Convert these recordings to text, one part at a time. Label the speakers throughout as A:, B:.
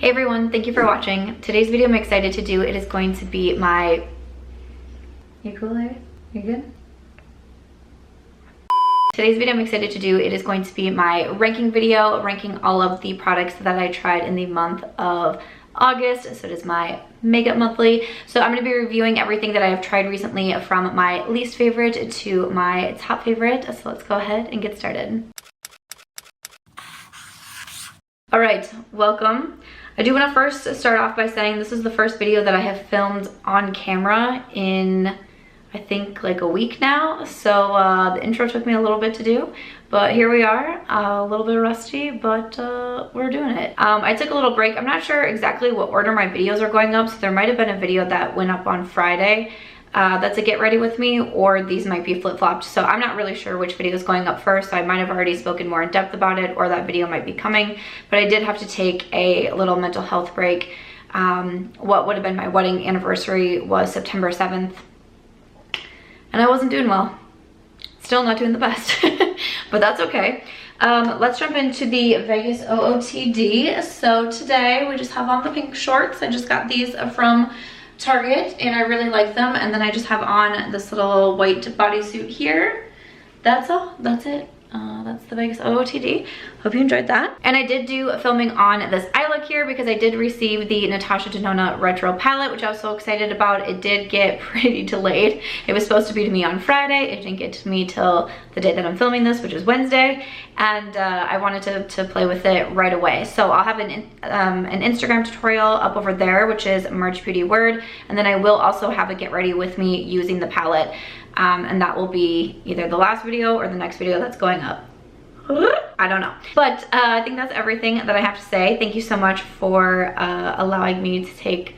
A: Hey everyone, thank you for watching. Today's video I'm excited to do, it is going to be my... You cool, Larry? You good? Today's video I'm excited to do, it is going to be my ranking video, ranking all of the products that I tried in the month of August. So it is my makeup monthly. So I'm going to be reviewing everything that I have tried recently from my least favorite to my top favorite. So let's go ahead and get started. All right, welcome. I do want to first start off by saying this is the first video that I have filmed on camera in, I think, like a week now. So the intro took me a little bit to do, but here we are, a little bit rusty, but we're doing it. I took a little break. I'm not sure exactly what order my videos are going up, so there might have been a video that went up on Friday that's a get ready with me, or these might be flip-flopped. So I'm not really sure which video is going up first. So I might have already spoken more in depth about it, or that video might be coming, but I did have to take a little mental health break. What would have been my wedding anniversary was September 7th, and I wasn't doing well. Still not doing the best, but that's okay. Let's jump into the Vegas OOTD. So today we just have on the pink shorts. I just got these from Target and I really like them. And then I just have on this little white bodysuit here. That's all, that's it. That's the Vegas OOTD. Hope you enjoyed that. And I did do filming on this eye look here because I did receive the Natasha Denona Retro palette, which I was so excited about. It did get pretty delayed. It was supposed to be to me on Friday. It didn't get to me till the day that I'm filming this, which is Wednesday. And I wanted to play with it right away. So I'll have an Instagram tutorial up over there, which is marchbeauty word. And then I will also have a get ready with me using the palette. And that will be either the last video or the next video that's going up. I don't know. But I think that's everything that I have to say. Thank you so much for allowing me to take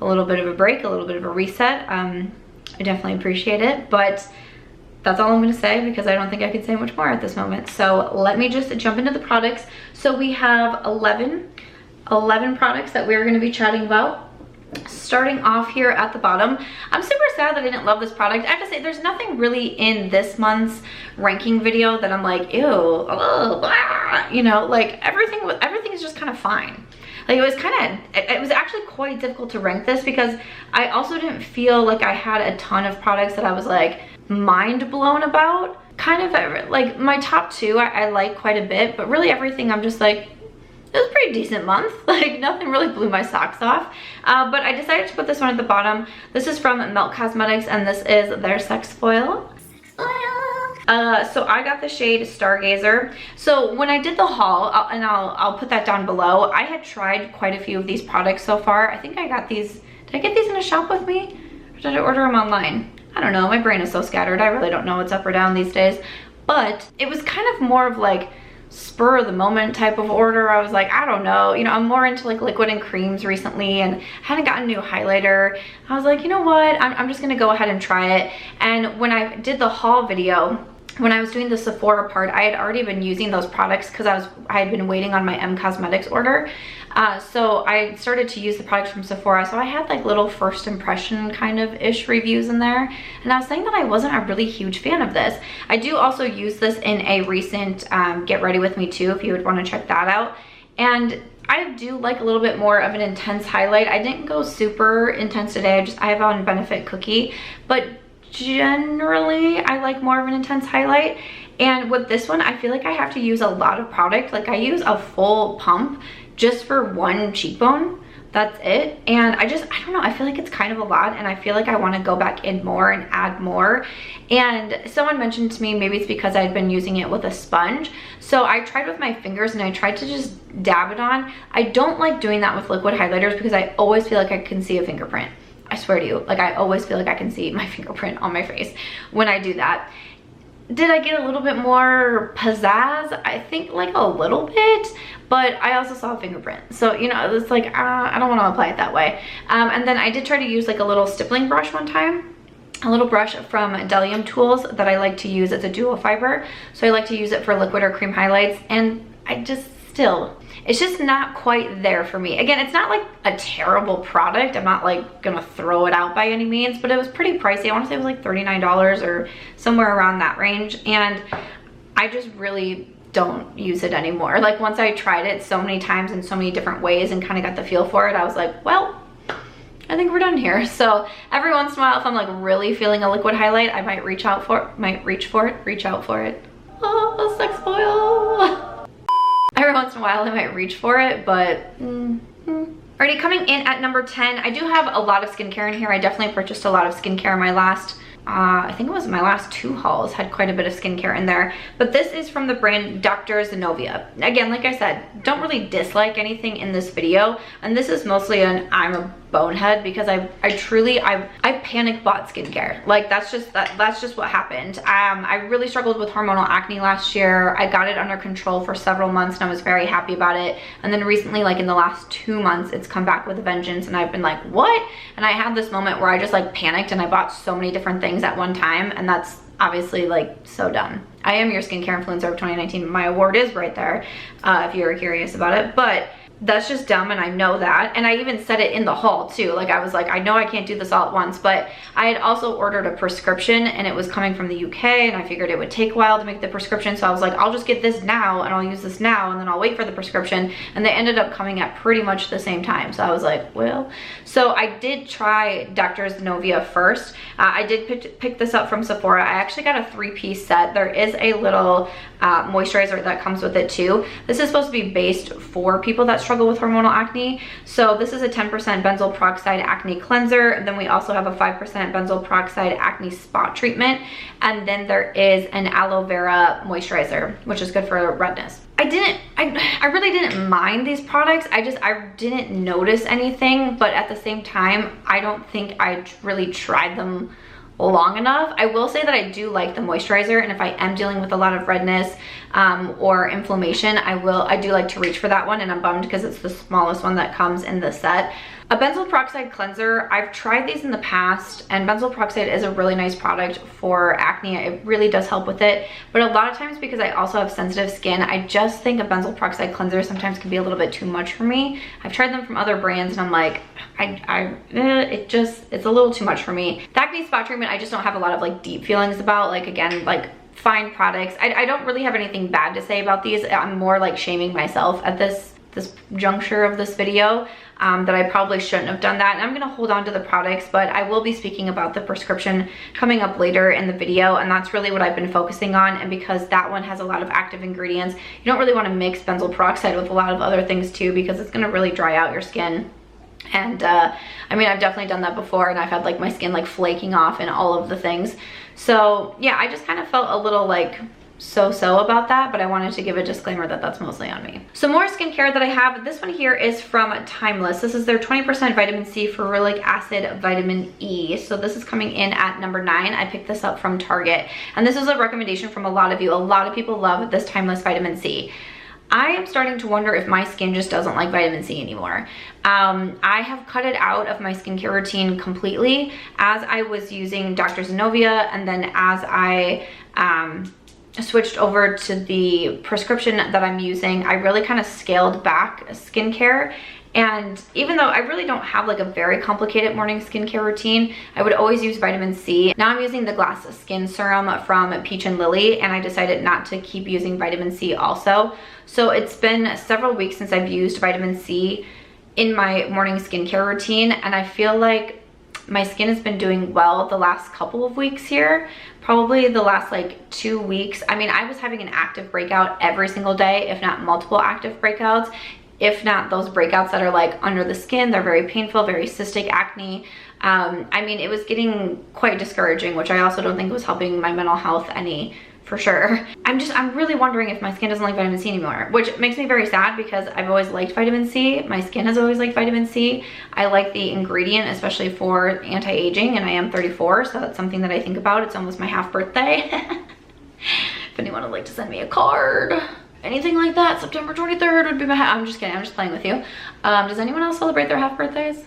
A: a little bit of a break, a little bit of a reset. I definitely appreciate it. But that's all I'm going to say because I don't think I can say much more at this moment. So let me just jump into the products. So we have 11 products that we're going to be chatting about. Starting off here at the bottom, I'm super sad that I didn't love this product. I have to say, there's nothing really in this month's ranking video that I'm like, ew, oh, blah. You know, like everything is just kind of fine. Like it was actually quite difficult to rank this because I also didn't feel like I had a ton of products that I was like mind blown about. Kind of like my top two I like quite a bit, but really everything I'm just like, it was a pretty decent month. Like nothing really blew my socks off. But I decided to put this one at the bottom. This is from Melt Cosmetics and this is their Sex Foil. So I got the shade Stargazer. So when I did the haul, I'll put that down below. I had tried quite a few of these products so far. I think I got these, did I get these in a shop with me? Or did I order them online? I don't know, my brain is so scattered. I really don't know what's up or down these days. But it was kind of more of like spur of the moment type of order. I was like, I don't know, you know, I'm more into like liquid and creams recently and hadn't gotten a new highlighter. I was like, you know what, I'm just gonna go ahead and try it. And when I did the haul video, when I was doing the Sephora part, I had already been using those products because I had been waiting on my M Cosmetics order. So I started to use the products from Sephora. So I had like little first impression kind of ish reviews in there. And I was saying that I wasn't a really huge fan of this. I do also use this in a recent Get Ready With Me too, if you would want to check that out. And I do like a little bit more of an intense highlight. I didn't go super intense today. I have on Benefit Cookie, but generally I like more of an intense highlight. And with this one, I feel like I have to use a lot of product. Like I use a full pump just for one cheekbone. That's it. And I don't know, I feel like it's kind of a lot and I feel like I want to go back in more and add more. And someone mentioned to me, maybe it's because I'd been using it with a sponge. So I tried with my fingers and I tried to just dab it on. I don't like doing that with liquid highlighters because I always feel like I can see a fingerprint. I swear to you, like I always feel like I can see my fingerprint on my face when I do that. Did I get a little bit more pizzazz? I think like a little bit, but I also saw a fingerprint. So, you know, it's like, I don't want to apply it that way. And then I did try to use like a little stippling brush one time. A little brush from Delium Tools that I like to use. It's a dual fiber. So I like to use it for liquid or cream highlights. And I just still, it's just not quite there for me. Again, it's not like a terrible product. I'm not like gonna throw it out by any means, but it was pretty pricey. I want to say it was like $39 or somewhere around that range. And I just really don't use it anymore. Like once I tried it so many times in so many different ways and kind of got the feel for it, I was like, well, I think we're done here. So every once in a while, if I'm like really feeling a liquid highlight, I might reach out for it. Oh, sex foil. Every once in a while, I might reach for it, but Alrighty, coming in at number 10, I do have a lot of skincare in here. I definitely purchased a lot of skincare in my last, I think it was my last 2 hauls, had quite a bit of skincare in there. But this is from the brand Dr. Zenovia. Again, like I said, don't really dislike anything in this video. And this is mostly an I'm a bonehead because I panic bought skincare. Like that's just what happened. I really struggled with hormonal acne last year. I got it under control for several months and I was very happy about it. And then recently, like in the last 2 months, it's come back with a vengeance and I've been like, what? And I had this moment where I just like panicked and I bought so many different things at one time, and that's obviously like so dumb. I am your skincare influencer of 2019. My award is right there if you're curious about it, but that's just dumb and I know that. And I even said it in the haul too. Like I was like, I know I can't do this all at once, but I had also ordered a prescription and it was coming from the UK and I figured it would take a while to make the prescription. So I was like, I'll just get this now and I'll use this now and then I'll wait for the prescription. And they ended up coming at pretty much the same time. So I was like, well, so I did try Dr. Zenovia first. I did pick this up from Sephora. I actually got a 3-piece set. There is a little moisturizer that comes with it too. This is supposed to be based for people that struggle with hormonal acne. So this is a 10% benzoyl peroxide acne cleanser, and then we also have a 5% benzoyl peroxide acne spot treatment, and then there is an aloe vera moisturizer, which is good for redness. I really didn't mind these products. I didn't notice anything, but at the same time, I don't think I really tried them long enough. I will say that I do like the moisturizer, and if I am dealing with a lot of redness or inflammation, I do like to reach for that one, and I'm bummed because it's the smallest one that comes in the set. A benzoyl peroxide cleanser, I've tried these in the past, and benzoyl peroxide is a really nice product for acne. It really does help with it, but a lot of times because I also have sensitive skin, I just think a benzoyl peroxide cleanser sometimes can be a little bit too much for me. I've tried them from other brands and I'm like, it's a little too much for me. The acne spot treatment, I just don't have a lot of like deep feelings about. Like again, like fine products. I don't really have anything bad to say about these. I'm more like shaming myself at this juncture of this video, that I probably shouldn't have done that. And I'm gonna hold on to the products, but I will be speaking about the prescription coming up later in the video, and that's really what I've been focusing on. And because that one has a lot of active ingredients, you don't really want to mix benzoyl peroxide with a lot of other things too, because it's gonna really dry out your skin. And I mean, I've definitely done that before, and I've had like my skin like flaking off and all of the things. So yeah, I just kind of felt a little like so about that, but I wanted to give a disclaimer that that's mostly on me. So more skincare that I have, this one here is from Timeless. This is their 20% vitamin C ferulic acid vitamin E. So this is coming in at number 9. I picked this up from Target, and this is a recommendation from a lot of you. A lot of people love this Timeless vitamin C. I am starting to wonder if my skin just doesn't like vitamin C anymore. I have cut it out of my skincare routine completely as I was using Dr. Zenovia, and then as I switched over to the prescription that I'm using, I really kind of scaled back skincare. And even though I really don't have like a very complicated morning skincare routine, I would always use vitamin C. Now I'm using the Glass Skin Serum from Peach and Lily, and I decided not to keep using vitamin C also. So it's been several weeks since I've used vitamin C in my morning skincare routine, and I feel like my skin has been doing well the last couple of weeks here. Probably the last like 2 weeks. I mean, I was having an active breakout every single day, if not multiple active breakouts. If not those breakouts that are like under the skin, they're very painful, very cystic acne. I mean, it was getting quite discouraging, which I also don't think was helping my mental health any, for sure. I'm really wondering if my skin doesn't like vitamin C anymore, which makes me very sad because I've always liked vitamin C. My skin has always liked vitamin C. I like the ingredient, especially for anti-aging, and I am 34, so that's something that I think about. It's almost my half birthday. If anyone would like to send me a card, anything like that, September 23rd would be my I'm just kidding, I'm just playing with you. Does anyone else celebrate their half birthdays?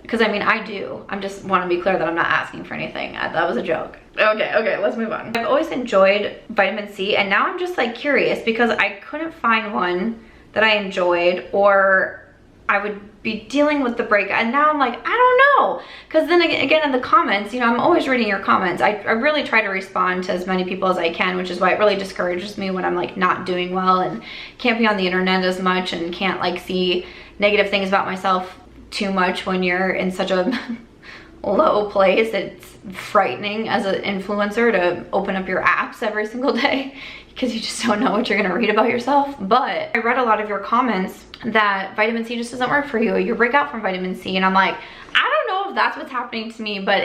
A: Because I mean, I do. I just want to be clear that I'm not asking for anything. That was a joke. Okay, let's move on. I've always enjoyed vitamin C, and now I'm just like curious because I couldn't find one that I enjoyed, or I would be dealing with the breakout, and now I'm like, I don't know. Because then again in the comments, you know, I'm always reading your comments. I really try to respond to as many people as I can, which is why it really discourages me when I'm like not doing well and can't be on the internet as much and can't like see negative things about myself too much when you're in such a low place. It's frightening as an influencer to open up your apps every single day because you just don't know what you're gonna read about yourself. But I read a lot of your comments that vitamin C just doesn't work for you, or you break out from vitamin C, and I'm like, I don't know if that's what's happening to me, but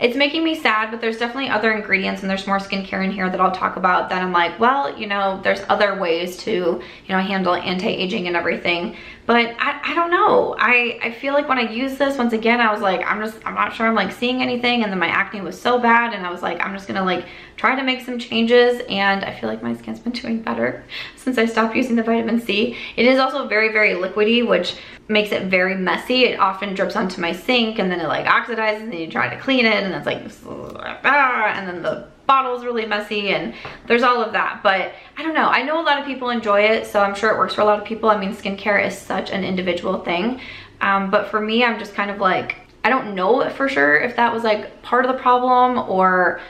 A: it's making me sad. But there's definitely other ingredients and there's more skincare in here that I'll talk about that I'm like, well, you know, there's other ways to, you know, handle anti-aging and everything. But I don't know. I feel like when I use this, once again, I was like, I'm not sure I'm like seeing anything. And then my acne was so bad, and I was like, I'm just gonna like try to make some changes. And I feel like my skin's been doing better since I stopped using the vitamin C. It is also very, very liquidy, which makes it very messy. It often drips onto my sink, and then it like oxidizes, and then you try to clean it, and it's like, and then the bottle's really messy, and there's all of that. But I don't know, I know a lot of people enjoy it, so I'm sure it works for a lot of people. I mean, skincare is such an individual thing, but for me, I'm just kind of like, I don't know for sure if that was like part of the problem, or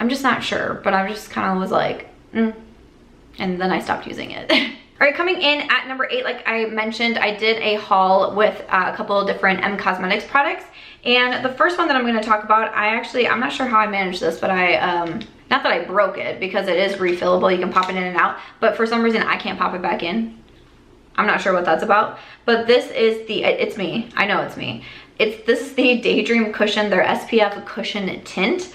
A: I'm just not sure. But I just kind of was like, and then I stopped using it. All right, coming in at number 8, like I mentioned, I did a haul with a couple of different Cosmetics products. And the first one that I'm going to talk about, I'm not sure how I managed this, but not that I broke it, because it is refillable. You can pop it in and out, but for some reason I can't pop it back in. I'm not sure what that's about, but this is it's me. I know it's me. This is the Daydream Cushion, their SPF Cushion Tint.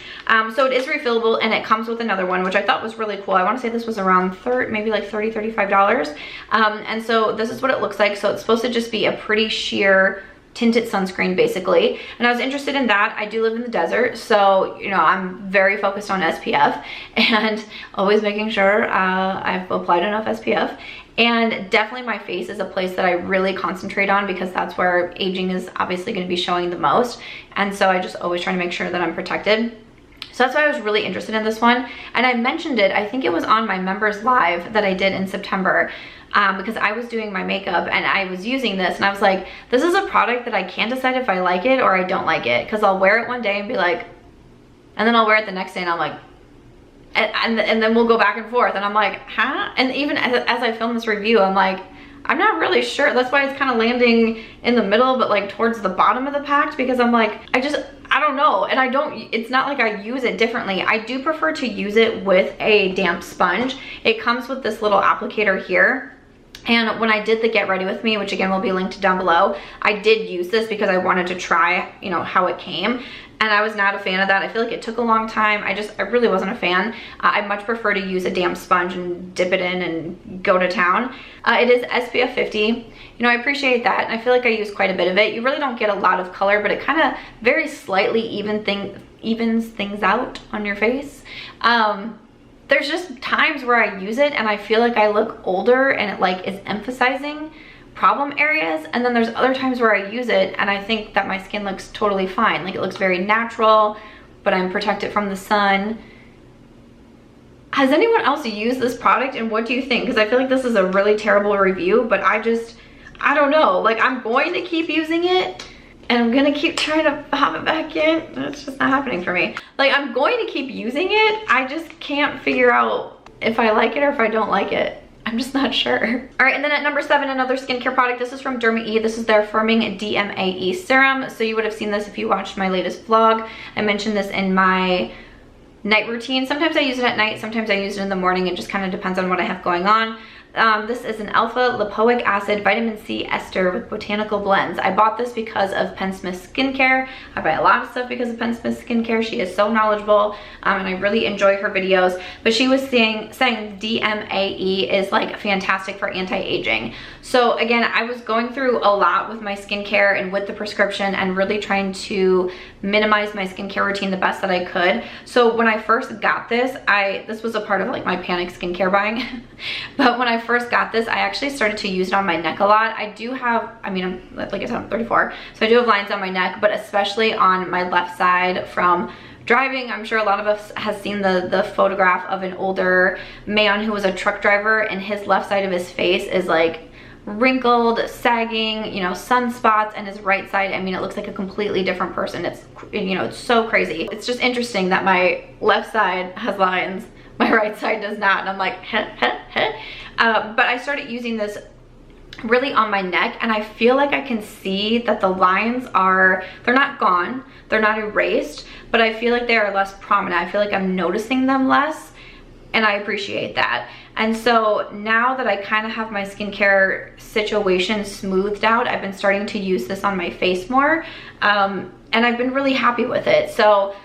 A: So it is refillable, and it comes with another one, which I thought was really cool. I want to say this was around maybe like $30, $35. And so this is what it looks like. So it's supposed to just be a pretty sheer tinted sunscreen basically, and I was interested in that. I do live in the desert, so you know, I'm very focused on SPF and always making sure I've applied enough SPF. And definitely my face is a place that I really concentrate on, because that's where aging is obviously going to be showing the most, and so I just always try to make sure that I'm protected. So that's why I was really interested in this one, and I mentioned it, I think it was on my members live that I did in September, because I was doing my makeup and I was using this, and I was like, this is a product that I can't decide if I like it or I don't like it, because I'll wear it one day and be like, and then I'll wear it the next day and I'm like, and then we'll go back and forth, and I'm like, huh? And even as I film this review, I'm like, I'm not really sure. That's why it's kind of landing in the middle, but like towards the bottom of the pack, because I'm like, I don't know. And it's not like I use it differently. I do prefer to use it with a damp sponge. It comes with this little applicator here. And when I did the Get Ready With Me, which again will be linked down below, I did use this because I wanted to try, you know, how it came. And I was not a fan of that. I feel like it took a long time. I really wasn't a fan. I much prefer to use a damp sponge and dip it in and go to town. It is SPF 50. You know, I appreciate that. And I feel like I use quite a bit of it. You really don't get a lot of color, but it kind of very slightly evens things out on your face. There's just times where I use it and I feel like I look older, and it like is emphasizing problem areas, and then there's other times where I use it and I think that my skin looks totally fine. Like, it looks very natural, but I'm protected from the sun. Has anyone else used this product, and what do you think? Because I feel like this is a really terrible review, but I don't know. Like, I'm going to keep using it, and I'm gonna keep trying to pop it back in. It's just not happening for me. Like, I'm going to keep using it. I just can't figure out if I like it or if I don't like it. I'm just not sure. All right, and then at number 7, another skincare product. This is from Dermae. This is their Firming DMAE Serum. So you would have seen this if you watched my latest vlog. I mentioned this in my night routine. Sometimes I use it at night, sometimes I use it in the morning. It just kind of depends on what I have going on. This is an alpha lipoic acid vitamin C ester with botanical blends. I bought this because of Penn Smith Skincare. I buy a lot of stuff because of Penn Smith Skincare. She is so knowledgeable, and I really enjoy her videos. But she was saying DMAE is like fantastic for anti-aging. So again, I was going through a lot with my skincare and with the prescription, and really trying to minimize my skincare routine the best that I could. So when I first got this, this was a part of like my panic skincare buying. But when I first got this, I actually started to use it on my neck a lot. I do have, I mean, like I said, I'm 34, so I do have lines on my neck, but especially on my left side from driving. I'm sure a lot of us has seen the photograph of an older man who was a truck driver, and his left side of his face is like wrinkled, sagging, you know, sunspots, and his right side, I mean, it looks like a completely different person. It's, you know, it's so crazy. It's just interesting that my left side has lines, my right side does not, and I'm like, heh, heh, heh. But I started using this really on my neck, and I feel like I can see that the lines are, they're not gone, they're not erased, but I feel like they are less prominent. I feel like I'm noticing them less, and I appreciate that. And so now that I kind of have my skincare situation smoothed out, I've been starting to use this on my face more, and I've been really happy with it. So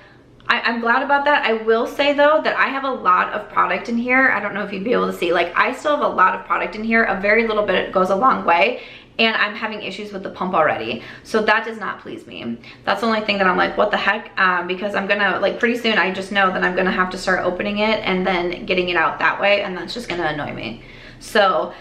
A: I'm glad about that. I will say though that I have a lot of product in here. I don't know if you'd be able to see, like I still have a lot of product in here. A very little bit goes a long way, and I'm having issues with the pump already. So that does not please me. That's the only thing that I'm like, what the heck? Because I'm gonna, like pretty soon I just know that I'm gonna have to start opening it and then getting it out that way, and that's just gonna annoy me. So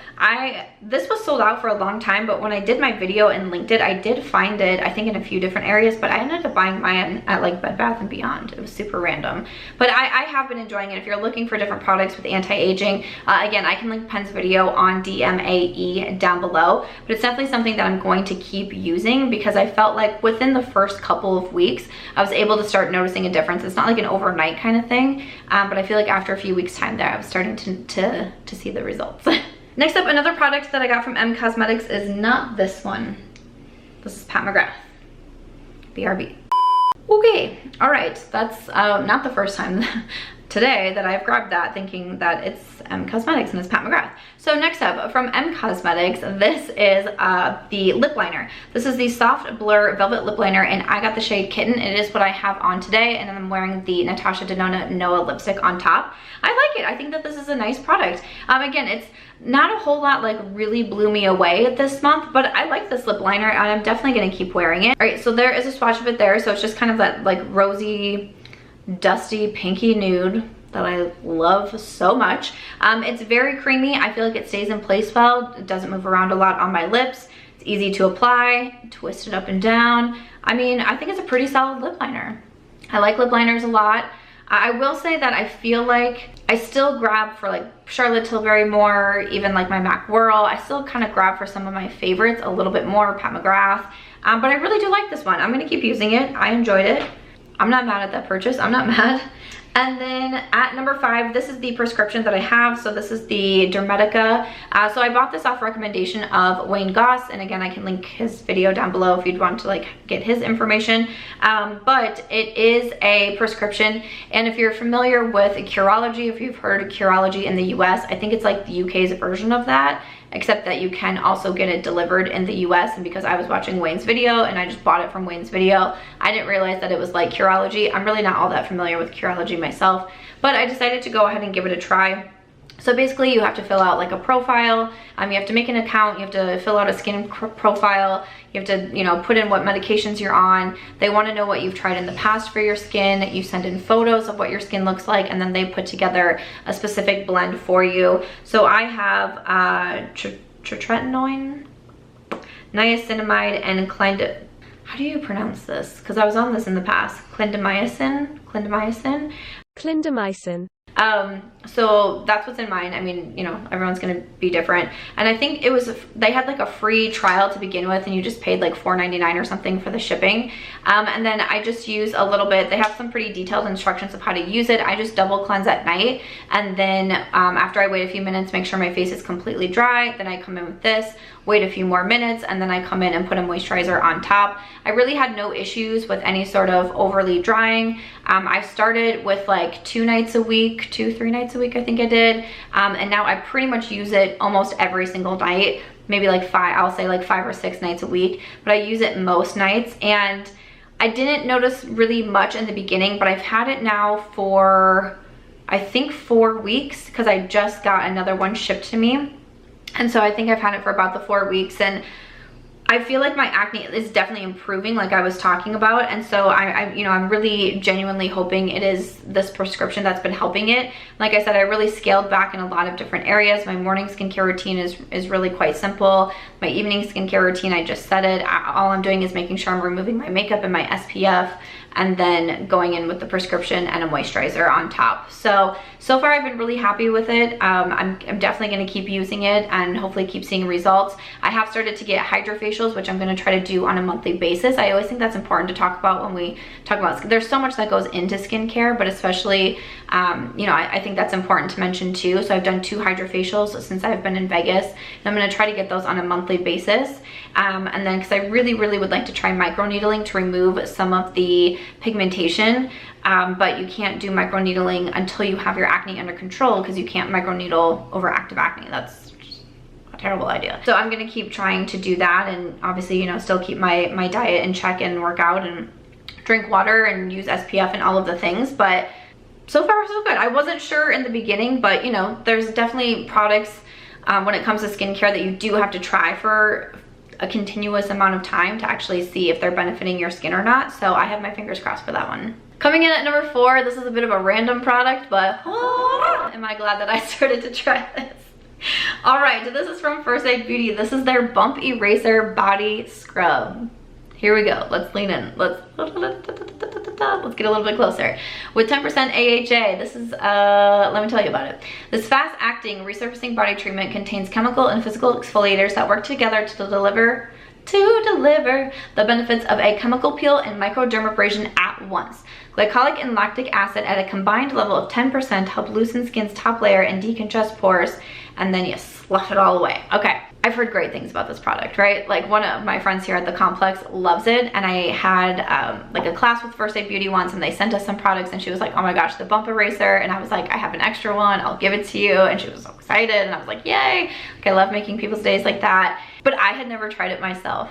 A: this was sold out for a long time, but when I did my video and linked it, I did find it, I think in a few different areas, but I ended up buying mine at like Bed Bath & Beyond. It was super random, but I have been enjoying it. If you're looking for different products with anti-aging, again, I can link Pen's video on DMAE down below, but it's definitely something that I'm going to keep using because I felt like within the first couple of weeks, I was able to start noticing a difference. It's not like an overnight kind of thing, but I feel like after a few weeks time there, I was starting to see the results. Next up, another product that I got from M Cosmetics is not this one. This is Pat McGrath, BRB. Okay, all right, that's not the first time today that I've grabbed that thinking that it's M Cosmetics and it's Pat McGrath. So next up, from M Cosmetics, this is the lip liner. This is the Soft Blur Velvet Lip Liner, and I got the shade Kitten. It is what I have on today, and I'm wearing the Natasha Denona Noah lipstick on top. I like it. I think that this is a nice product. Again, it's not a whole lot like really blew me away this month, but I like this lip liner and I'm definitely gonna keep wearing it. All right, so there is a swatch of it there. So it's just kind of that like rosy, dusty, pinky nude that I love so much. It's very creamy. I feel like it stays in place well. It doesn't move around a lot on my lips. It's easy to apply, twist it up and down. I mean, I think it's a pretty solid lip liner. I like lip liners a lot. I will say that I feel like I still grab for like Charlotte Tilbury more, even like my MAC Whirl. I still kind of grab for some of my favorites a little bit more, Pat McGrath. But I really do like this one. I'm gonna keep using it. I enjoyed it. I'm not mad at that purchase. I'm not mad. And then at number 5, this is the prescription that I have. So this is the Dermatica. So I bought this off recommendation of Wayne Goss. And again, I can link his video down below if you'd want to like get his information. But it is a prescription. And if you're familiar with Curology, if you've heard of Curology in the US, I think it's like the UK's version of that, except that you can also get it delivered in the US. And because I was watching Wayne's video and I just bought it from Wayne's video, I didn't realize that it was like Curology. I'm really not all that familiar with Curology myself, but I decided to go ahead and give it a try. So basically you have to fill out like a profile, you have to make an account, you have to fill out a skin profile, you have to, you know, put in what medications you're on. They want to know what you've tried in the past for your skin. You send in photos of what your skin looks like, and then they put together a specific blend for you. So I have tretinoin, niacinamide, and how do you pronounce this? Because I was on this in the past. Clindamycin. So that's what's in mine. I mean, you know, everyone's gonna be different. And I think it was, they had like a free trial to begin with, and you just paid like $4.99 or something for the shipping. And then I just use a little bit. They have some pretty detailed instructions of how to use it. I just double cleanse at night, and then after I wait a few minutes, make sure my face is completely dry. Then I come in with this, wait a few more minutes, and then I come in and put a moisturizer on top. I really had no issues with any sort of overly drying. I started with like 2 nights a week, 3 nights a week, I think I did. And now I pretty much use it almost every single night, maybe like 5, I'll say like 5 or 6 nights a week, but I use it most nights. And I didn't notice really much in the beginning, but I've had it now for, I think 4 weeks, because I just got another one shipped to me. And so I think I've had it for about the 4 weeks, and I feel like my acne is definitely improving, like I was talking about. And so I'm really genuinely hoping it is this prescription that's been helping it. Like I said, I really scaled back in a lot of different areas. My morning skincare routine is really quite simple. My evening skincare routine, I just said it. All I'm doing is making sure I'm removing my makeup and my SPF, and then going in with the prescription and a moisturizer on top. So far I've been really happy with it. I'm definitely gonna keep using it and hopefully keep seeing results. I have started to get hydrofacials, which I'm gonna try to do on a monthly basis. I always think that's important to talk about when we talk about skin. There's so much that goes into skincare, but especially, you know, I think that's important to mention too. So I've done 2 hydrofacials since I've been in Vegas, and I'm gonna try to get those on a monthly basis. And then, because I really would like to try microneedling to remove some of the pigmentation, but you can't do microneedling until you have your acne under control, because you can't microneedle over active acne. That's a terrible idea. So I'm gonna keep trying to do that, and obviously, you know, still keep my diet in check and work out and drink water and use SPF and all of the things. But so far so good. I wasn't sure in the beginning, but you know, there's definitely products when it comes to skincare that you do have to try for a continuous amount of time to actually see if they're benefiting your skin or not. So I have my fingers crossed for that one. Coming in at number 4, this is a bit of a random product, but am I glad that I started to try this. All right, so this is from FAB Beauty. This is their Bump Eraser Body Scrub. Here we go. Let's lean in. Let's get a little bit closer. With 10% AHA, this is, let me tell you about it. This fast-acting resurfacing body treatment contains chemical and physical exfoliators that work together to deliver the benefits of a chemical peel and microdermabrasion at once. Glycolic and lactic acid at a combined level of 10% help loosen skin's top layer and decongest pores, and then you slough it all away. Okay, I've heard great things about this product, right? Like, one of my friends here at the complex loves it, and I had like a class with FAB Beauty once, and they sent us some products, and she was like, oh my gosh, the Bump Eraser, and I was like, I have an extra one, I'll give it to you, and she was so excited, and I was like, yay. Like, I love making people's days like that, but I had never tried it myself.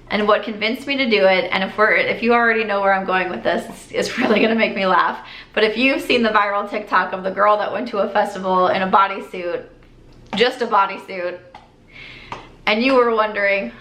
A: And what convinced me to do it, and if you already know where I'm going with this, it's really gonna make me laugh, but if you've seen the viral TikTok of the girl that went to a festival in a bodysuit, just a bodysuit, and you were wondering,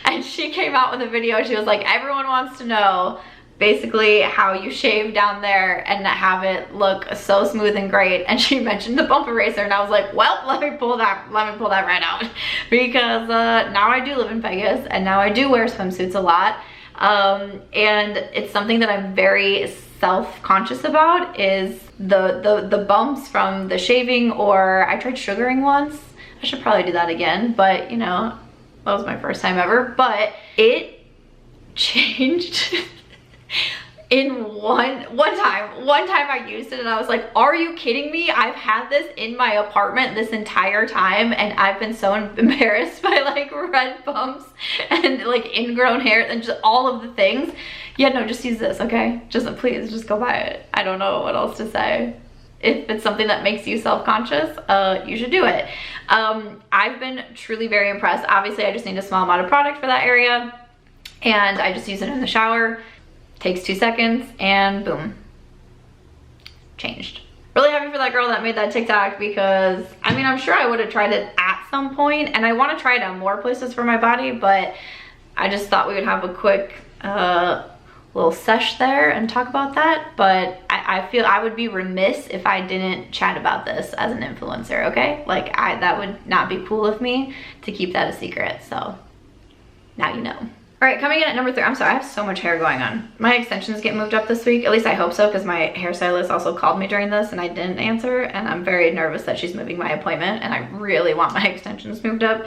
A: and she came out with a video, she was like, everyone wants to know basically how you shave down there and have it look so smooth and great, and she mentioned the Bump Eraser, and I was like, well, let me pull that right out, because now I do live in Vegas, and now I do wear swimsuits a lot, and it's something that I'm very self-conscious about, is the bumps from the shaving, or I tried sugaring once. I should probably do that again, but you know, that was my first time ever, but it changed in one time I used it, and I was like, are you kidding me? I've had this in my apartment this entire time, and I've been so embarrassed by like red bumps and like ingrown hair and just all of the things. Yeah, no, just use this, okay? Please, just go buy it. I don't know what else to say. If it's something that makes you self-conscious, you should do it. I've been truly very impressed. Obviously, I just need a small amount of product for that area, and I just use it in the shower. Takes 2 seconds, and boom, changed. Really happy for that girl that made that TikTok, because I mean, I'm sure I would have tried it at some point, and I want to try it on more places for my body, but I just thought we would have a quick little sesh there and talk about that. But I feel I would be remiss if I didn't chat about this as an influencer, okay? Like, that would not be cool of me to keep that a secret, so now you know. All right, coming in at number 3, I'm sorry, I have so much hair going on. My extensions get moved up this week, at least I hope so, because my hairstylist also called me during this and I didn't answer, and I'm very nervous that she's moving my appointment, and I really want my extensions moved up.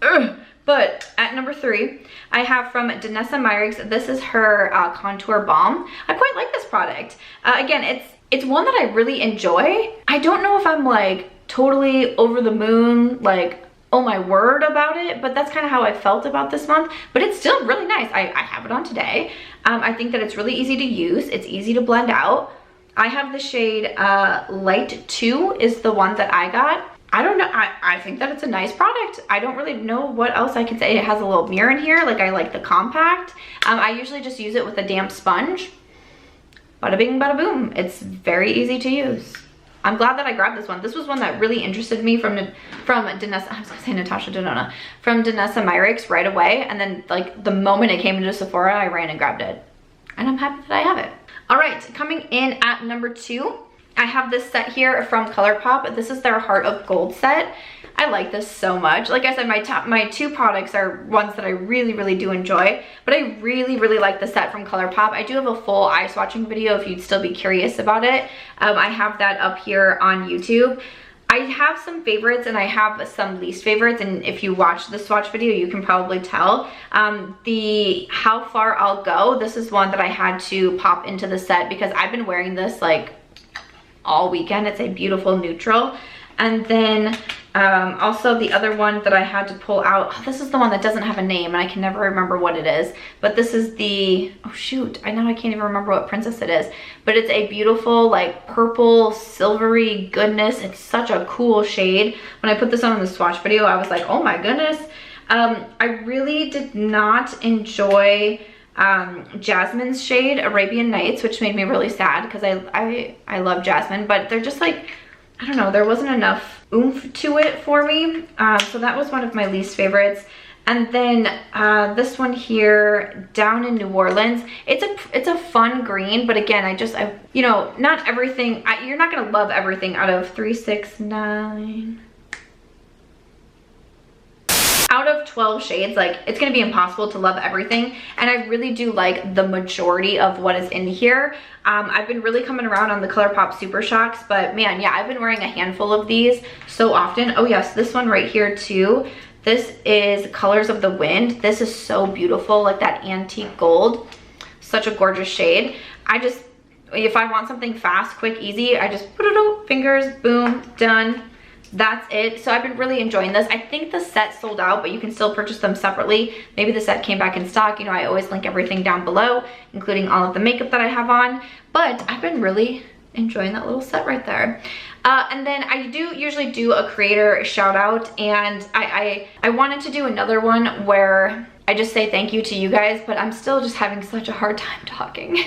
A: Ugh. But at number 3, I have from Danessa Myricks. This is her contour balm. I quite like this product. Again, it's one that I really enjoy. I don't know if I'm like totally over the moon, like, oh my word about it, but that's kind of how I felt about this month. But it's still really nice. I have it on today. I think that it's really easy to use. It's easy to blend out. I have the shade Light 2 is the one that I got. I don't know, I think that it's a nice product. I don't really know what else I can say. It has a little mirror in here, like I like the compact. I usually just use it with a damp sponge. Bada bing, bada boom. It's very easy to use. I'm glad that I grabbed this one. This was one that really interested me from Danessa, I was gonna say Natasha, Denona, from Danessa Myricks right away. And then like the moment it came into Sephora, I ran and grabbed it. And I'm happy that I have it. All right, coming in at number 2, I have this set here from Colourpop. This is their Heart of Gold set. I like this so much. Like I said, my two products are ones that I really do enjoy, but I really like the set from Colourpop. I do have a full eye swatching video if you'd still be curious about it. I have that up here on YouTube. I have some favorites and I have some least favorites, and if you watch the swatch video you can probably tell. The How Far I'll Go, this is one that I had to pop into the set because I've been wearing this like all weekend. It's a beautiful neutral. And then also the other one that I had to pull out, oh, this is the one that doesn't have a name and I can never remember what it is, but this is the, oh shoot, I can't even remember what princess it is, but it's a beautiful like purple silvery goodness. It's such a cool shade. When I put this on in the swatch video, I was like, oh my goodness. I really did not enjoy Jasmine's shade, Arabian Nights, which made me really sad because I love Jasmine, but they're just like, I don't know, there wasn't enough oomph to it for me. So that was one of my least favorites. And then this one here, Down in New Orleans. It's a fun green, but again, you know, not everything, you're not gonna love everything out of 3, 6, 9. Out of 12 shades, like it's gonna be impossible to love everything, and I really do like the majority of what is in here. I've been really coming around on the Colourpop Super Shocks, but man, yeah, I've been wearing a handful of these so often. Oh yes, this one right here too. This is Colors of the Wind. This is so beautiful, like that antique gold. Such a gorgeous shade. If I want something fast, quick, easy, I just put it on, fingers, boom, done. That's it. So I've been really enjoying this. I think the set sold out, but you can still purchase them separately. Maybe the set came back in stock. You know, I always link everything down below, including all of the makeup that I have on. But I've been really enjoying that little set right there. And then I do usually do a creator shout out, and I wanted to do another one where I just say thank you to you guys, but I'm still just having such a hard time talking.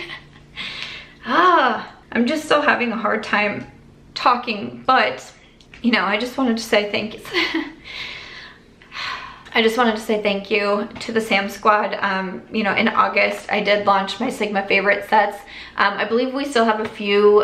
A: I'm just still having a hard time talking, but you know, I just wanted to say thank you. I just wanted to say thank you to the Sam Squad. You know, in August, I did launch my Sigma favorite sets. I believe we still have a few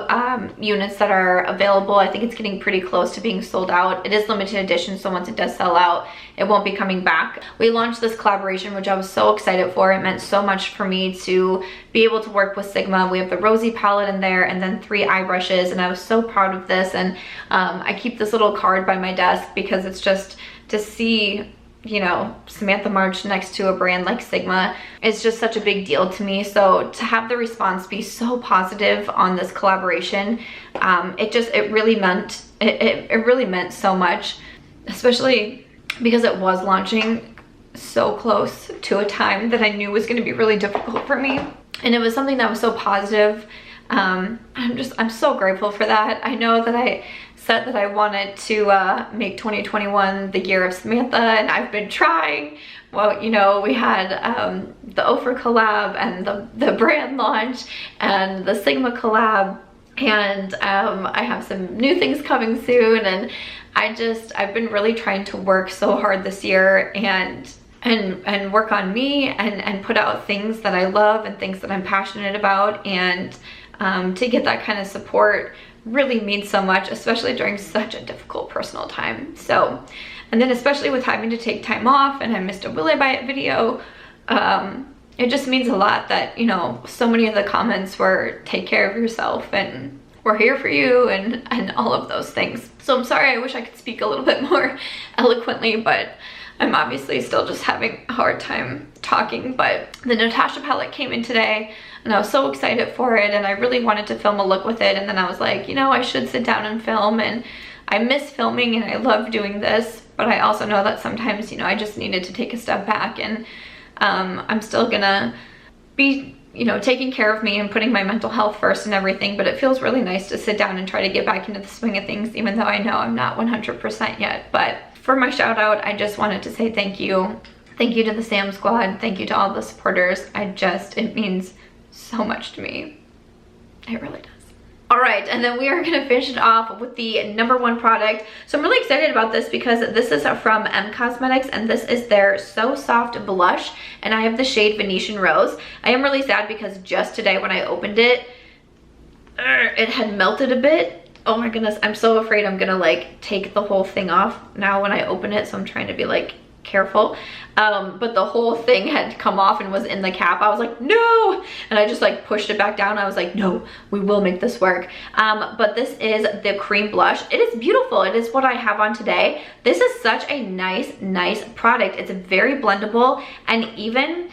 A: units that are available. I think it's getting pretty close to being sold out. It is limited edition, so once it does sell out, it won't be coming back. We launched this collaboration, which I was so excited for. It meant so much for me to be able to work with Sigma. We have the Rosy palette in there and then 3 eye brushes, and I was so proud of this. And I keep this little card by my desk because it's just to see, you know, Samantha March next to a brand like Sigma is just such a big deal to me. So to have the response be so positive on this collaboration, it really meant so much, especially because it was launching so close to a time that I knew was going to be really difficult for me, and it was something that was so positive. I'm so grateful for that. I know that I said that I wanted to make 2021 the year of Samantha, and I've been trying. Well, you know, we had the Ophir collab and the brand launch and the Sigma collab, and I have some new things coming soon, and I've been really trying to work so hard this year and work on me and put out things that I love and things that I'm passionate about, and to get that kind of support really means so much, especially during such a difficult personal time. So, and then especially with having to take time off, and I missed a Will I Buy It video, it just means a lot that, you know, so many of the comments were take care of yourself and we're here for you and all of those things. So I'm sorry, I wish I could speak a little bit more eloquently, but I'm obviously still just having a hard time talking. But the Natasha palette came in today, and I was so excited for it, and I really wanted to film a look with it, and then I was like, you know, I should sit down and film, and I miss filming and I love doing this, but I also know that sometimes, you know, I just needed to take a step back, and I'm still gonna be, you know, taking care of me and putting my mental health first and everything, but it feels really nice to sit down and try to get back into the swing of things, even though I know I'm not 100% yet. But for my shout out, I just wanted to say thank you. Thank you to the Sam Squad. Thank you to all the supporters. It means so much to me. It really does. All right, and then we are gonna finish it off with the #1 product. So I'm really excited about this because this is from M Cosmetics, and this is their So Soft blush, and I have the shade Venetian Rose. I am really sad because just today when I opened it, it had melted a bit. Oh my goodness, I'm so afraid I'm gonna like take the whole thing off now when I open it, so I'm trying to be like careful. But the whole thing had come off and was in the cap. I was like, no, and I just like pushed it back down. I was like, no, we will make this work. But this is the cream blush. It is beautiful. It is what I have on today. This is such a nice product. It's very blendable, and even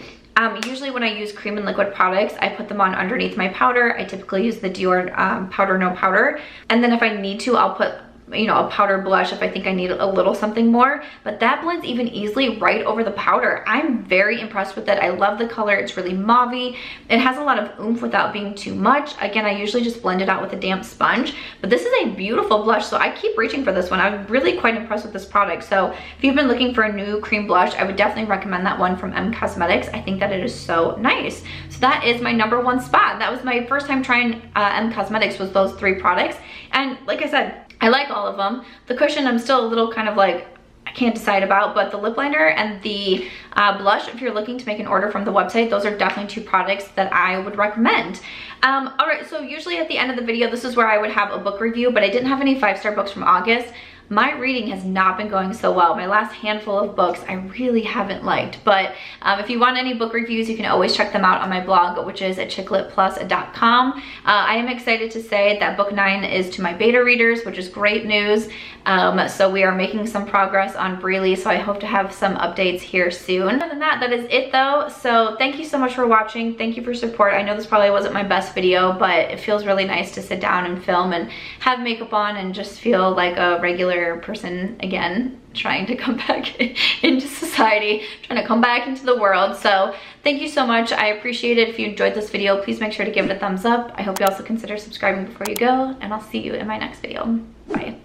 A: usually when I use cream and liquid products, I put them on underneath my powder. I typically use the Dior powder no powder, and then if I need to, I'll put, you know, a powder blush if I think I need a little something more, but that blends even easily right over the powder. I'm very impressed with it. I love the color. It's really mauvey. It has a lot of oomph without being too much. Again, I usually just blend it out with a damp sponge, but this is a beautiful blush, so I keep reaching for this one. I'm really quite impressed with this product. So if you've been looking for a new cream blush, I would definitely recommend that one from M Cosmetics. I think that it is so nice. So that is my #1 spot. That was my first time trying M Cosmetics, was those 3 products, and like I said, I like all of them. The cushion, I'm still a little kind of like, I can't decide about, but the lip liner and the blush, if you're looking to make an order from the website, those are definitely 2 products that I would recommend. All right, so usually at the end of the video, this is where I would have a book review, but I didn't have any 5-star books from August. My reading has not been going so well. My last handful of books I really haven't liked, but if you want any book reviews, you can always check them out on my blog, which is at chicletplus.com. I am excited to say that book 9 is to my beta readers, which is great news. So we are making some progress on Breely, so I hope to have some updates here soon. Other than that, that is it though. So thank you so much for watching. Thank you for support. I know this probably wasn't my best video, but it feels really nice to sit down and film and have makeup on and just feel like a regular person again, trying to come back into society, trying to come back into the world. So thank you so much. I appreciate it. If you enjoyed this video, please make sure to give it a thumbs up. I hope you also consider subscribing before you go, and I'll see you in my next video. Bye.